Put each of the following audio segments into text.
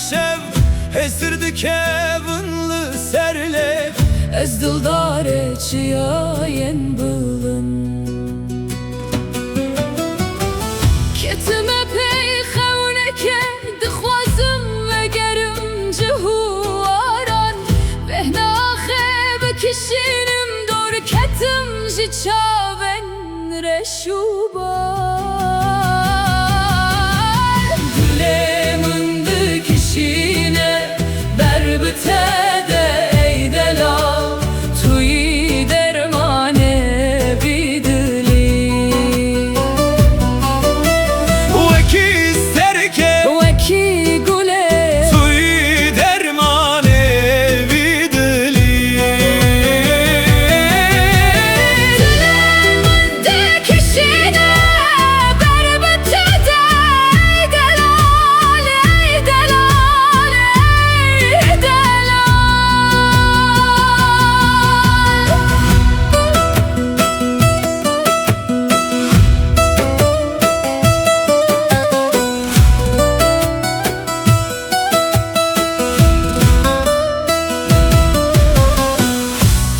شب هسترد کونل سرله از دلدار چیاین بلن کتمه پی خونه که دخوازم و گرم جهواران بهنا آخه بکشینم دور کتم جی چاون رشوبان دلمن دکشینه بر بتده ای دلا توی درمانه بیدلی وکی سرکه وکی گله توی درمانه بیدلی دلمن دکشینه بر بتده ای دلال ای دلال ای دلال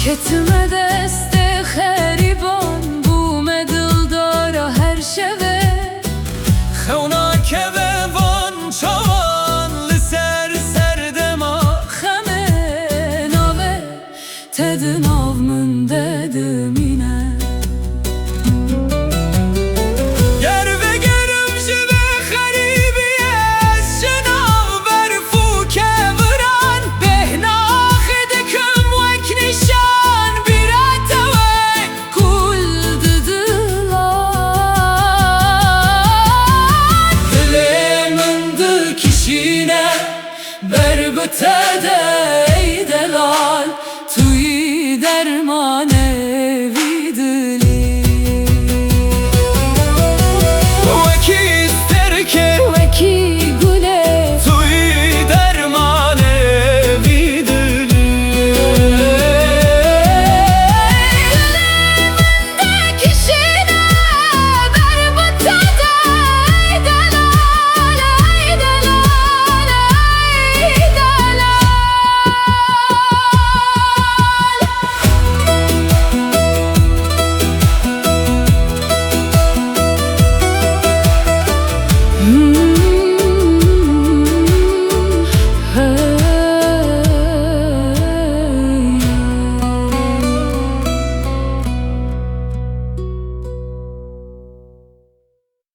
کتمه دست خریبان بوم دلدارا هر شوه خونا که به وان چوان لسر سردما خمه ناوه تد ناو من ددمینه گر و گرم جبه خریبی از جناب برفو که وران بهنا خدکم وک نشان بیراتوه کل ددلان دلمن دکشینه بر بتده